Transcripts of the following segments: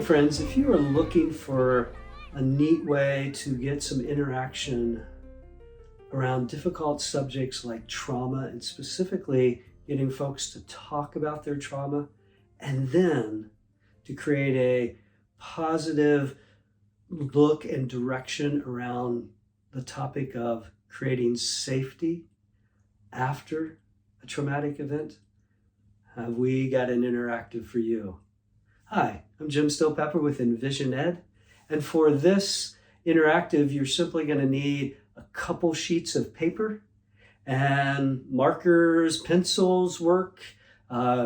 friends, if you are looking for a neat way to get some interaction around difficult subjects like trauma, and specifically getting folks to talk about their trauma, and then to create a positive look and direction around the topic of creating safety after a traumatic event, have we got an interactive for you. Hi, I'm Jim Stillpepper with Envision Ed, and for this interactive, you're simply going to need a couple sheets of paper and markers, pencils work,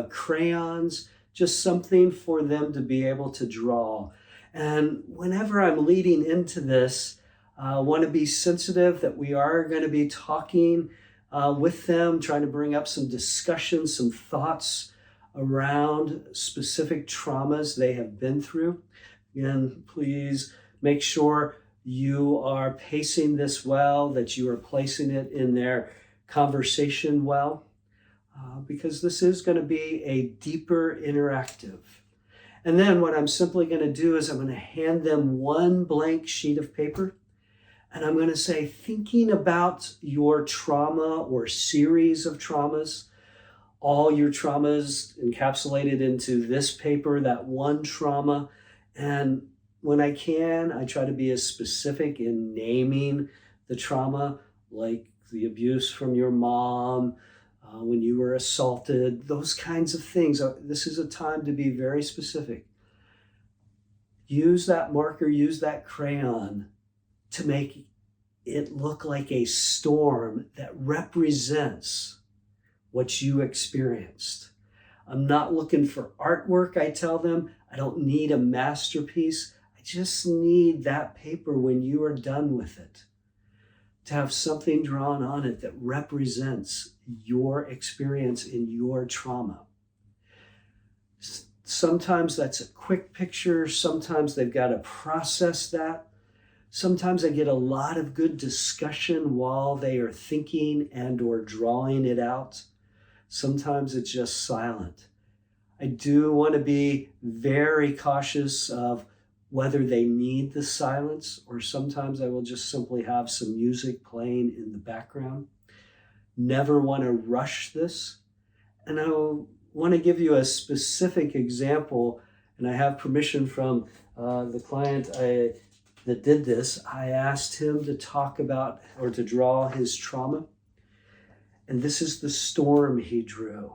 crayons, just something for them to be able to draw. And whenever I'm leading into this, I want to be sensitive that we are going to be talking with them, trying to bring up some discussion, some thoughts around specific traumas they have been through. Again, please make sure you are pacing this well, that you are placing it in their conversation well, because this is going to be a deeper interactive. And then what I'm simply going to do is I'm going to hand them one blank sheet of paper, and I'm going to say, thinking about your trauma or series of traumas, all your traumas encapsulated into this paper, that one trauma. And when I can, I try to be as specific in naming the trauma, like the abuse from your mom, when you were assaulted, those kinds of things. This is a time to be very specific. Use that marker, use that crayon to make it look like a storm that represents what you experienced. I'm not looking for artwork, I tell them. I don't need a masterpiece. I just need that paper when you are done with it, to have something drawn on it that represents your experience in your trauma. Sometimes that's a quick picture. Sometimes they've got to process that. Sometimes I get a lot of good discussion while they are thinking and or drawing it out. Sometimes it's just silent. I do want to be very cautious of whether they need the silence, or sometimes I will just simply have some music playing in the background. Never want to rush this. And I want to give you a specific example, and I have permission from the client that did this. I asked him to talk about or to draw his trauma. And this is the storm he drew.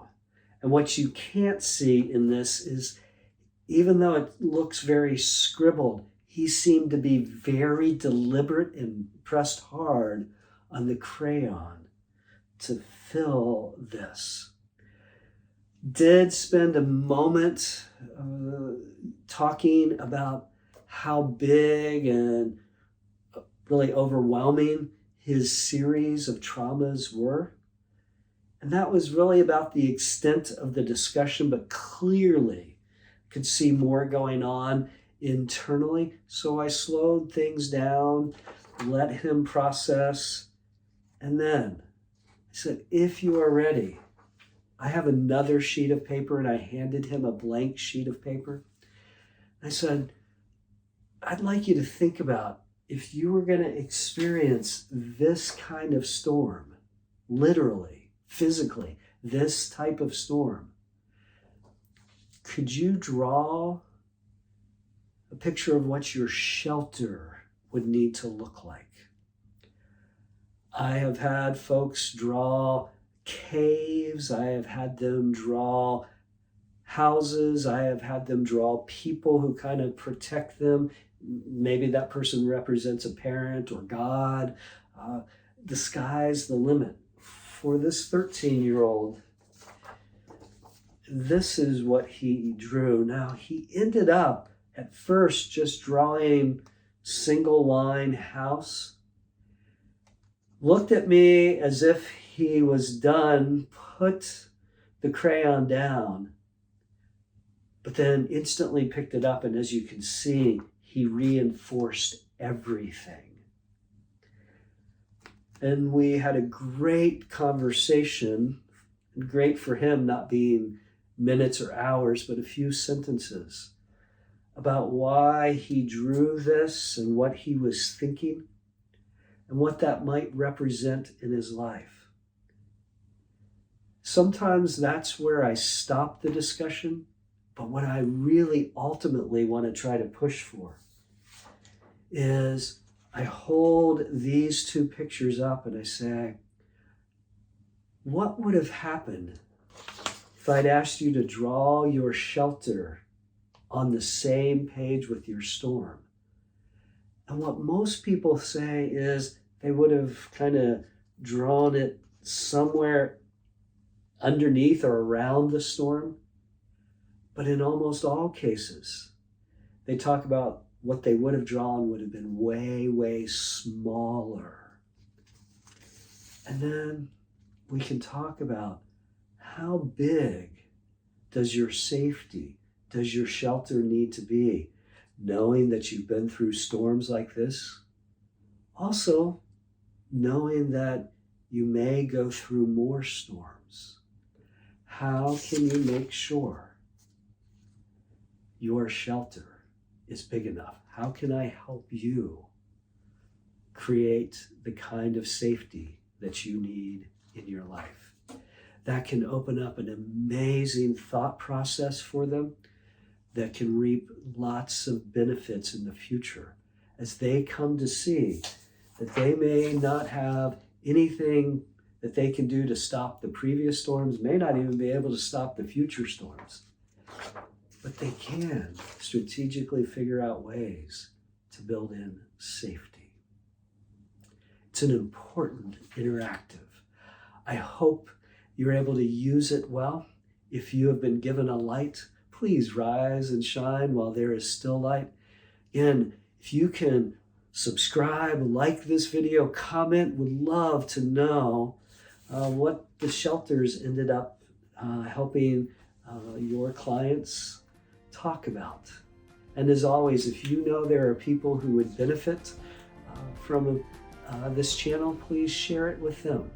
And what you can't see in this is, even though it looks very scribbled, he seemed to be very deliberate and pressed hard on the crayon to fill this. Did spend a moment talking about how big and really overwhelming his series of traumas were. And that was really about the extent of the discussion, but clearly could see more going on internally. So I slowed things down, let him process. And then I said, if you are ready, I have another sheet of paper, and I handed him a blank sheet of paper. I said, I'd like you to think about if you were going to experience this kind of storm, literally, physically, this type of storm, could you draw a picture of what your shelter would need to look like? I have had folks draw caves. I have had them draw houses. I have had them draw people who kind of protect them. Maybe that person represents a parent or God. The sky's the limit. For this 13-year-old, this is what he drew. Now, he ended up at first just drawing single line house. Looked at me as if he was done, put the crayon down, but then instantly picked it up, and as you can see, he reinforced everything. And we had a great conversation, great for him, not being minutes or hours, but a few sentences about why he drew this and what he was thinking and what that might represent in his life. Sometimes that's where I stop the discussion, but what I really ultimately want to try to push for is I hold these two pictures up and I say, what would have happened if I'd asked you to draw your shelter on the same page with your storm? And what most people say is they would have kind of drawn it somewhere underneath or around the storm. But in almost all cases, they talk about what they would have drawn would have been way, way smaller. And then we can talk about how big does your safety, does your shelter need to be, knowing that you've been through storms like this. Also, knowing that you may go through more storms. How can you make sure your shelter is big enough? How can I help you create the kind of safety that you need in your life? That can open up an amazing thought process for them that can reap lots of benefits in the future as they come to see that they may not have anything that they can do to stop the previous storms, may not even be able to stop the future storms, but they can strategically figure out ways to build in safety. It's an important interactive. I hope you're able to use it well. If you have been given a light, please rise and shine while there is still light. Again, if you can subscribe, like this video, comment, would love to know what the shelters ended up helping your clients talk about. And as always, if you know there are people who would benefit from this channel, please share it with them.